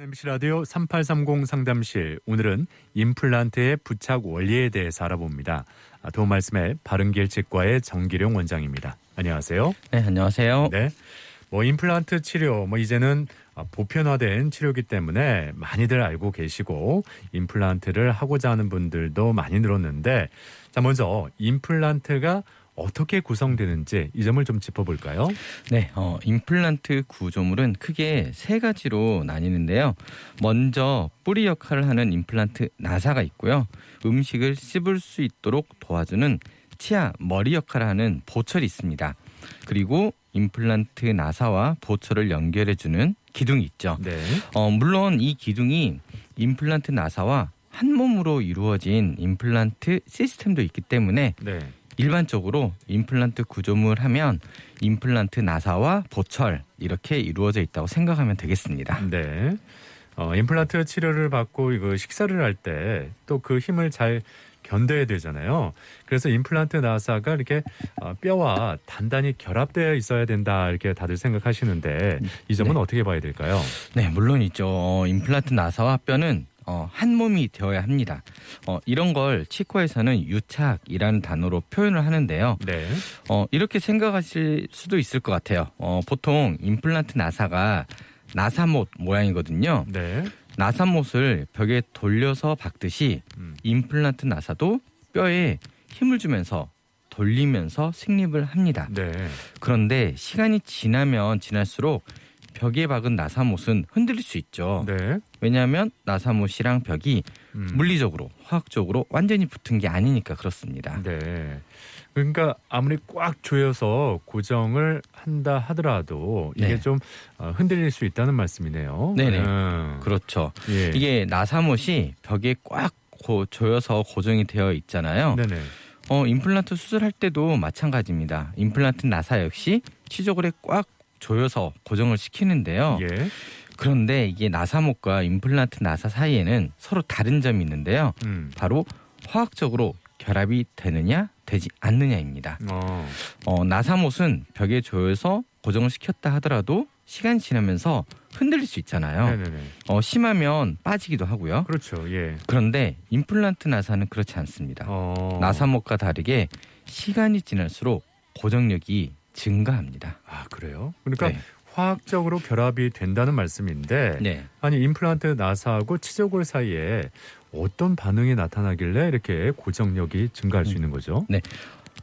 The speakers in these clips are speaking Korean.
MBC 라디오 3830 상담실, 오늘은 임플란트의 부착 원리에 대해서 알아봅니다. 도움 말씀에 바른길 치과의 정기룡 원장입니다. 안녕하세요. 네, 안녕하세요. 네, 임플란트 치료, 이제는 보편화된 치료이기 때문에 많이들 알고 계시고 임플란트를 하고자 하는 분들도 많이 늘었는데, 자, 먼저 임플란트가 어떻게 구성되는지 이 점을 좀 짚어볼까요? 네, 임플란트 구조물은 크게 세 가지로 나뉘는데요. 먼저 뿌리 역할을 하는 임플란트 나사가 있고요. 음식을 씹을 수 있도록 도와주는 치아, 머리 역할을 하는 보철이 있습니다. 그리고 임플란트 나사와 보철을 연결해주는 기둥이 있죠. 네. 물론 이 기둥이 임플란트 나사와 한 몸으로 이루어진 임플란트 시스템도 있기 때문에 네. 일반적으로 임플란트 구조물 하면 임플란트 나사와 보철 이렇게 이루어져 있다고 생각하면 되겠습니다. 네. 임플란트 치료를 받고 이거 식사를 할 때 또 그 힘을 잘 견뎌야 되잖아요. 그래서 임플란트 나사가 이렇게 뼈와 단단히 결합되어 있어야 된다, 이렇게 다들 생각하시는데 이 점은 네. 어떻게 봐야 될까요? 네, 물론이죠. 임플란트 나사와 뼈는 한 몸이 되어야 합니다. 이런 걸 치과에서는 유착이라는 단어로 표현을 하는데요. 네. 이렇게 생각하실 수도 있을 것 같아요. 보통 임플란트 나사가 나사못 모양이거든요. 네. 나사못을 벽에 돌려서 박듯이 임플란트 나사도 뼈에 힘을 주면서 돌리면서 식립을 합니다. 네. 그런데 시간이 지나면 지날수록 벽에 박은 나사못은 흔들릴 수 있죠. 네. 왜냐하면 나사못이랑 벽이 물리적으로, 화학적으로 완전히 붙은 게 아니니까 그렇습니다. 네. 그러니까 아무리 꽉 조여서 고정을 한다 하더라도 이게 네. 좀 흔들릴 수 있다는 말씀이네요. 네네. 그렇죠. 예. 이게 나사못이 벽에 꽉 조여서 고정이 되어 있잖아요. 네네. 임플란트 수술할 때도 마찬가지입니다. 임플란트 나사 역시 치조골에 꽉 조여서 고정을 시키는데요. 예. 그런데 이게 나사못과 임플란트 나사 사이에는 서로 다른 점이 있는데요. 바로 화학적으로 결합이 되느냐 되지 않느냐입니다. 나사못은 벽에 조여서 고정을 시켰다 하더라도 시간이 지나면서 흔들릴 수 있잖아요. 네네네. 심하면 빠지기도 하고요. 그렇죠. 예. 그런데 임플란트 나사는 그렇지 않습니다. 나사못과 다르게 시간이 지날수록 고정력이 증가합니다. 아, 그래요? 그러니까 네. 화학적으로 결합이 된다는 말씀인데, 네. 아니 임플란트 나사하고 치조골 사이에 어떤 반응이 나타나길래 이렇게 고정력이 증가할 수 있는 거죠? 네.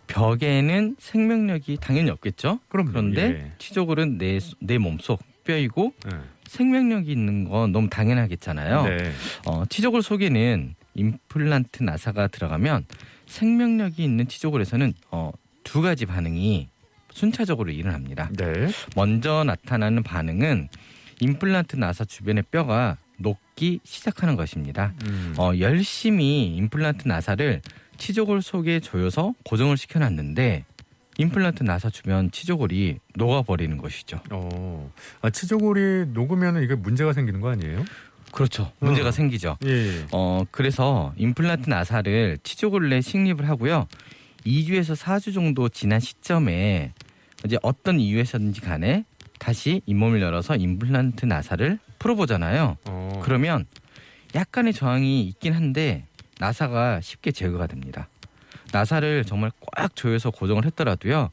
벽에는 생명력이 당연히 없겠죠. 그런데 예. 치조골은 내 몸속 뼈이고 예. 생명력이 있는 건 너무 당연하겠잖아요. 네. 치조골 속에는 임플란트 나사가 들어가면 생명력이 있는 치조골에서는 두 가지 반응이 순차적으로 일어납니다. 네. 먼저 나타나는 반응은 임플란트 나사 주변의 뼈가 녹기 시작하는 것입니다. 열심히 임플란트 나사를 치조골 속에 조여서 고정을 시켜놨는데 임플란트 나사 주변 치조골이 녹아버리는 것이죠. 치조골이 녹으면 이게 문제가 생기는 거 아니에요? 그렇죠. 문제가 생기죠. 예. 그래서 임플란트 나사를 치조골 내에 식립을 하고요. 2주에서 4주 정도 지난 시점에 이제 어떤 이유에서든지 간에 다시 잇몸을 열어서 임플란트 나사를 풀어보잖아요. 그러면 약간의 저항이 있긴 한데 나사가 쉽게 제거가 됩니다. 나사를 정말 꽉 조여서 고정을 했더라도요.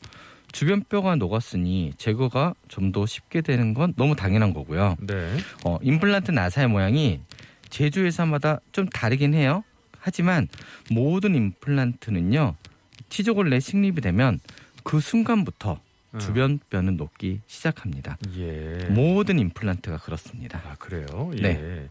주변 뼈가 녹았으니 제거가 좀 더 쉽게 되는 건 너무 당연한 거고요. 네. 임플란트 나사의 모양이 제조회사마다 좀 다르긴 해요. 하지만 모든 임플란트는요. 치조골 내 식립이 되면 그 순간부터 주변 뼈는 녹기 시작합니다. 예. 모든 임플란트가 그렇습니다. 아, 그래요? 예. 네.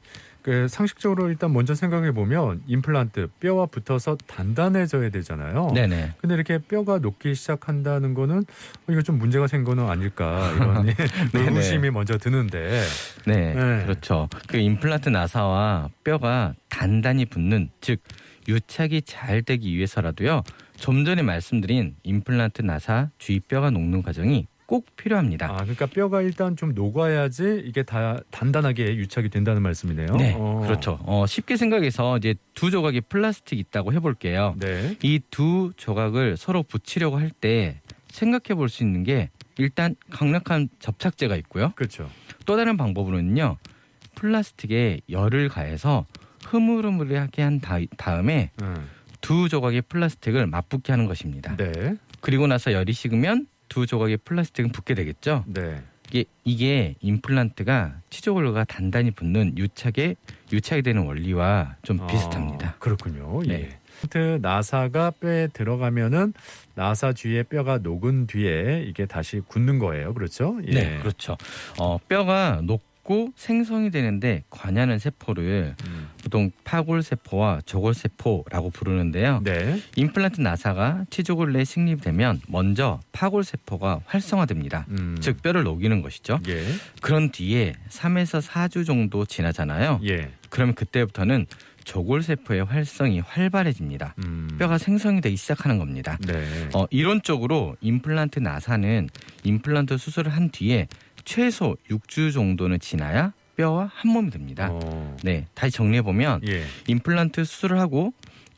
상식적으로 일단 먼저 생각해 보면 임플란트 뼈와 붙어서 단단해져야 되잖아요. 네네. 근데 이렇게 뼈가 녹기 시작한다는 거는 이거 좀 문제가 생긴 거는 아닐까, 이런 의구심이 먼저 드는데. 네, 그렇죠. 그 임플란트 나사와 뼈가 단단히 붙는, 즉 유착이 잘 되기 위해서라도요. 좀 전에 말씀드린 임플란트 나사 주위 뼈가 녹는 과정이 꼭 필요합니다. 그러니까 뼈가 일단 좀 녹아야지 이게 다 단단하게 유착이 된다는 말씀이네요. 네, 그렇죠. 쉽게 생각해서 이제 두 조각의 플라스틱 있다고 해볼게요. 네. 이 두 조각을 서로 붙이려고 할 때 생각해 볼 수 있는 게 일단 강력한 접착제가 있고요. 그렇죠. 또 다른 방법으로는요. 플라스틱에 열을 가해서 흐물흐물하게 한 다음에 두 조각의 플라스틱을 맞붙게 하는 것입니다. 네. 그리고 나서 열이 식으면 두 조각의 플라스틱은 붙게 되겠죠. 네. 이게 임플란트가 치조골과 단단히 붙는 유착이 되는 원리와 좀 비슷합니다. 그렇군요. 네. 예. 나사가 뼈에 들어가면은 나사 주위에 뼈가 녹은 뒤에 이게 다시 굳는 거예요. 그렇죠? 예. 네, 그렇죠. 뼈가 녹고 생성이 되는데 관여하는 세포를 보통 파골세포와 조골세포라고 부르는데요. 네. 임플란트 나사가 치조골 내에 식립되면 먼저 파골세포가 활성화됩니다. 즉 뼈를 녹이는 것이죠. 예. 그런 뒤에 3에서 4주 정도 지나잖아요. 예. 그러면 그때부터는 조골세포의 활성이 활발해집니다. 뼈가 생성이 되기 시작하는 겁니다. 네. 이론적으로 임플란트 나사는 임플란트 수술을 한 뒤에 최소 6주 정도는 지나야 뼈와 한 몸이 됩니다. 네, 다시 정리해 보면 예. 임플란트 수술을 하고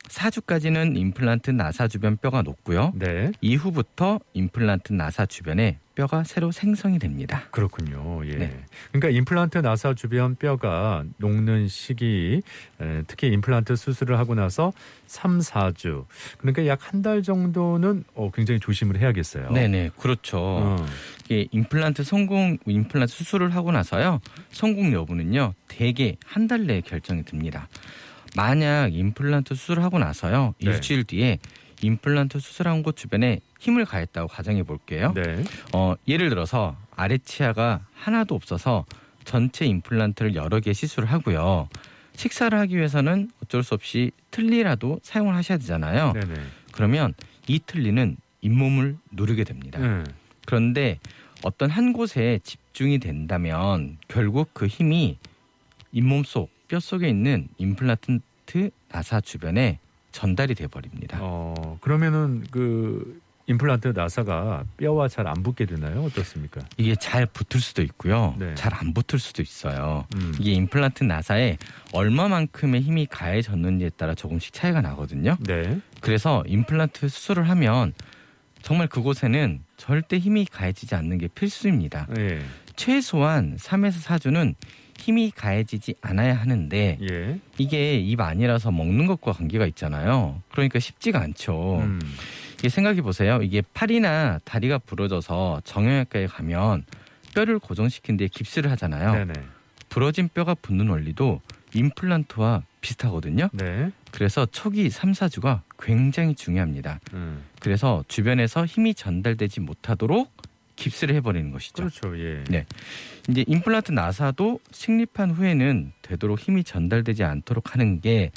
4주까지는 임플란트 나사 주변 뼈가 녹고요. 네. 이후부터 임플란트 나사 주변에 뼈가 새로 생성이 됩니다. 그렇군요. 예. 네. 그러니까 임플란트 나사 주변 뼈가 녹는 시기, 특히 임플란트 수술을 하고 나서 3, 4주. 그러니까 약 한 달 정도는 굉장히 조심을 해야겠어요. 네네, 그렇죠. 이게 임플란트 수술을 하고 나서요, 성공 여부는요, 대개 한 달 내에 결정이 됩니다. 만약 임플란트 수술을 하고 나서요, 네. 일주일 뒤에 임플란트 수술한 곳 주변에 힘을 가했다고 가정해 볼게요. 네. 예를 들어서 아래 치아가 하나도 없어서 전체 임플란트를 여러 개 시술을 하고요. 식사를 하기 위해서는 어쩔 수 없이 틀니라도 사용을 하셔야 되잖아요. 네네. 그러면 이 틀니는 잇몸을 누르게 됩니다. 그런데 어떤 한 곳에 집중이 된다면 결국 그 힘이 잇몸 속 뼈 속에 있는 임플란트 나사 주변에 전달이 돼 버립니다. 그러면은 그 임플란트 나사가 뼈와 잘 안 붙게 되나요? 어떻습니까? 이게 잘 붙을 수도 있고요. 네. 잘 안 붙을 수도 있어요. 이게 임플란트 나사에 얼마만큼의 힘이 가해졌는지에 따라 조금씩 차이가 나거든요. 네. 그래서 임플란트 수술을 하면 정말 그곳에는 절대 힘이 가해지지 않는 게 필수입니다. 예. 최소한 3에서 4주는 힘이 가해지지 않아야 하는데 예. 이게 입 안이라서 먹는 것과 관계가 있잖아요. 그러니까 쉽지가 않죠. 이게 생각해 보세요. 이게 팔이나 다리가 부러져서 정형외과에 가면 뼈를 고정시킨 뒤에 깁스를 하잖아요. 네네. 부러진 뼈가 붙는 원리도 임플란트와 비슷하거든요. 네. 그래서 초기 3, 4주가 굉장히 중요합니다. 그래서 주변에서 힘이 전달되지 못하도록 깁스를 해버리는 것이죠. 그렇죠. 예. 네. 이제 임플란트 나사도 식립한 후에는 되도록 힘이 전달되지 않도록 하는 게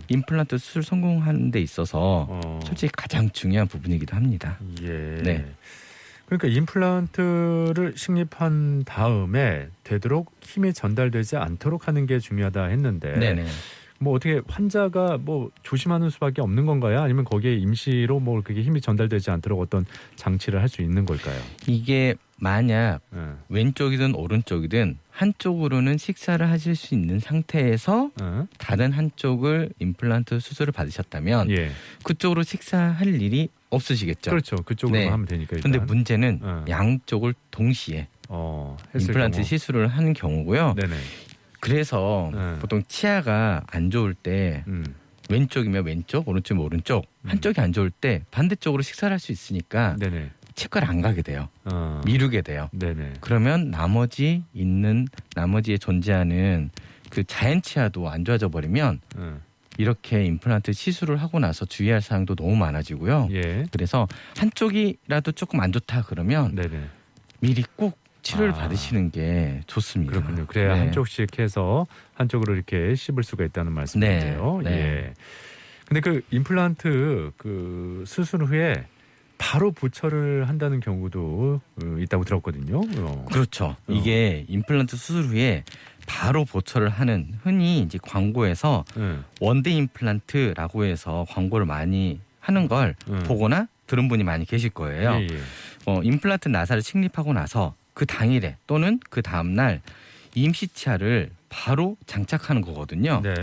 임플란트 수술 성공하는 데 있어서 솔직히 가장 중요한 부분이기도 합니다. 예. 네. 그러니까 임플란트를 식립한 다음에 되도록 힘이 전달되지 않도록 하는 게 중요하다 했는데 네네. 뭐 어떻게 환자가 뭐 조심하는 수밖에 없는 건가요? 아니면 거기에 임시로 뭐 그게 힘이 전달되지 않도록 어떤 장치를 할 수 있는 걸까요? 이게 만약 예. 왼쪽이든 오른쪽이든 한쪽으로는 식사를 하실 수 있는 상태에서 다른 한쪽을 임플란트 수술을 받으셨다면 예. 그쪽으로 식사할 일이 없으시겠죠. 그렇죠. 그쪽으로 네. 하면 되니까. 일단. 근데 문제는 어. 양쪽을 동시에 했을 임플란트 경우. 시술을 하는 경우고요. 네네. 그래서 보통 치아가 안 좋을 때 왼쪽이면 왼쪽, 오른쪽이면 오른쪽 한쪽이 안 좋을 때 반대쪽으로 식사를 할 수 있으니까 네네. 치과를 안 가게 돼요. 미루게 돼요. 네네. 그러면 나머지에 존재하는 그 자연 치아도 안 좋아져 버리면 이렇게 임플란트 시술을 하고 나서 주의할 사항도 너무 많아지고요. 예. 그래서 한쪽이라도 조금 안 좋다 그러면 네네. 미리 꼭 치료를 받으시는 게 좋습니다. 그렇군요. 그래야 네. 한쪽씩 해서 한쪽으로 이렇게 씹을 수가 있다는 말씀인데요. 네. 네. 예. 근데 그 임플란트 그 수술 후에 바로 보철을 한다는 경우도 있다고 들었거든요. 그렇죠. 이게 임플란트 수술 후에 바로 보철을 하는 흔히 이제 광고에서 원데 임플란트라고 해서 광고를 많이 하는 걸 보거나 들은 분이 많이 계실 거예요. 예, 예. 임플란트 나사를 식립하고 나서 그 당일에 또는 그 다음날 임시치아를 바로 장착하는 거거든요. 네.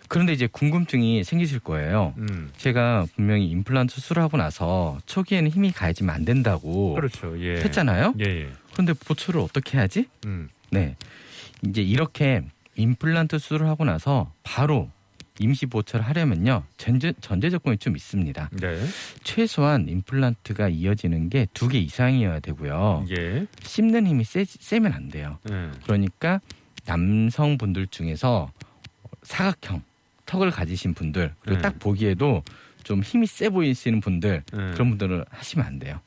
그런데 이제 궁금증이 생기실 거예요. 제가 분명히 임플란트 수술을 하고 나서 초기에는 힘이 가해지면 안 된다고 그렇죠. 예. 했잖아요. 예, 예. 그런데 보철을 어떻게 해야지? 네. 이제 이렇게 임플란트 수술을 하고 나서 바로 임시 보철을 하려면요. 전제 조건이 좀 있습니다. 네. 최소한 임플란트가 이어지는 게 2개 이상이어야 되고요. 예. 씹는 힘이 세면 안 돼요. 그러니까 남성분들 중에서 사각형 턱을 가지신 분들 그리고 딱 보기에도 좀 힘이 세 보이시는 분들 그런 분들은 하시면 안 돼요.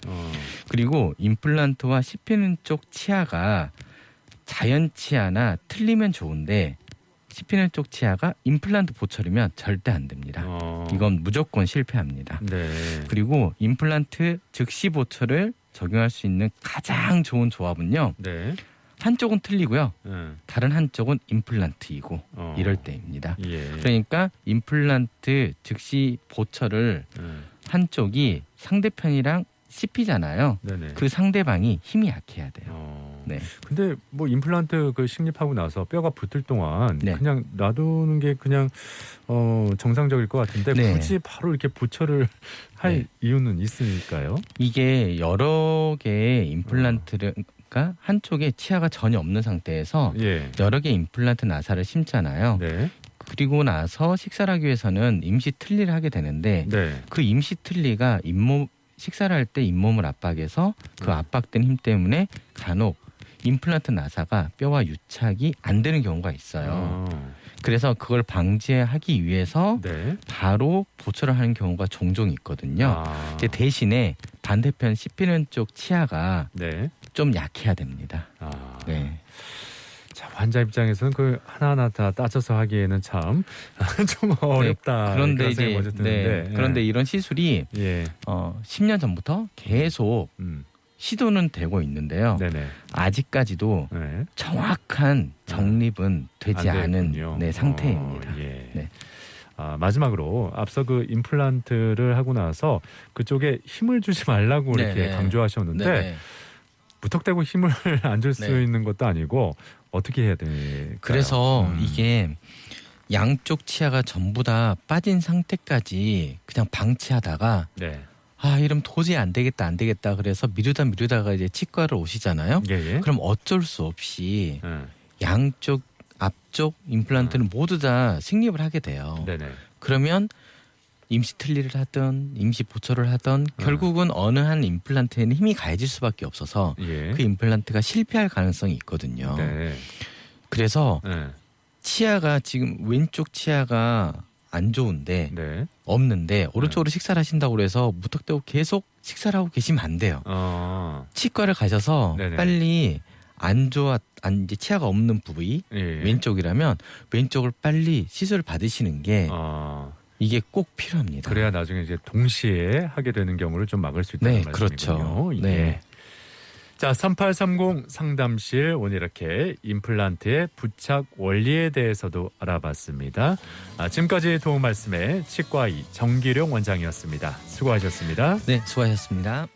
그리고 임플란트와 씹히는 쪽 치아가 자연 치아나 틀리면 좋은데 씹히는 쪽 치아가 임플란트 보철이면 절대 안 됩니다. 이건 무조건 실패합니다. 네. 그리고 임플란트 즉시 보철을 적용할 수 있는 가장 좋은 조합은요. 네. 한쪽은 틀리고요. 다른 한쪽은 임플란트이고 이럴 때입니다. 예. 그러니까 임플란트 즉시 보철을 한쪽이 상대편이랑 씹히잖아요. 네네. 그 상대방이 힘이 약해야 돼요. 네. 근데 뭐 임플란트 그 식립하고 나서 뼈가 붙을 동안 네. 그냥 놔두는 게 그냥 정상적일 것 같은데 네. 굳이 바로 이렇게 보철을 할 네. 이유는 있으니까요? 이게 여러 개의 임플란트를 그러니까 한쪽에 치아가 전혀 없는 상태에서 예. 여러 개의 임플란트 나사를 심잖아요. 네. 그리고 나서 식사를 하기 위해서는 임시 틀니를 하게 되는데 네. 그 임시 틀니가 식사를 할 때 잇몸을 압박해서 그 압박된 힘 때문에 간혹 임플란트 나사가 뼈와 유착이 안 되는 경우가 있어요. 그래서 그걸 방지하기 위해서 네. 바로 보철을 하는 경우가 종종 있거든요. 근데 대신에 반대편 씹히는 쪽 치아가 네. 좀 약해야 됩니다. 네. 자, 환자 입장에서는 그 하나하나 다 따져서 하기에는 참 좀 어렵다. 그런데 그런 이제 생각이 먼저 드는데. 그런데 이런 시술이 예. 10년 전부터 계속 시도는 되고 있는데요. 네네. 아직까지도 네. 정확한 정립은 되지 안 않은 됐군요. 상태입니다. 예. 네. 마지막으로 앞서 그 임플란트를 하고 나서 그쪽에 힘을 주지 말라고 이렇게 네네. 강조하셨는데 네네. 무턱대고 힘을 안 줄 수 네. 있는 것도 아니고 어떻게 해야 될까요? 그래서 이게 양쪽 치아가 전부 다 빠진 상태까지 그냥 방치하다가 네. 이러면 도저히 안 되겠다. 그래서 미루다가 이제 치과를 오시잖아요. 예. 그럼 어쩔 수 없이 양쪽 앞쪽 임플란트는 모두 다 식립을 하게 돼요. 네네. 그러면 임시 틀니를 하든 임시 보철을 하든 결국은 어느 한 임플란트에는 힘이 가해질 수밖에 없어서 예. 그 임플란트가 실패할 가능성이 있거든요. 네. 그래서 네. 치아가 지금 왼쪽 치아가 안 좋은데 네. 없는데 오른쪽으로 식사를 하신다고 그래서 무턱대고 계속 식사를 하고 계시면 안 돼요. 치과를 가셔서 네네. 빨리 이제 치아가 없는 부위 예. 왼쪽이라면 왼쪽을 빨리 시술을 받으시는 게 이게 꼭 필요합니다. 그래야 나중에 이제 동시에 하게 되는 경우를 좀 막을 수 있다는 네, 말씀이군요. 그렇죠. 예. 네. 자, 3830 상담실 오늘 이렇게 임플란트의 부착 원리에 대해서도 알아봤습니다. 지금까지 도움 말씀에 치과의 정기룡 원장이었습니다. 수고하셨습니다. 네, 수고하셨습니다.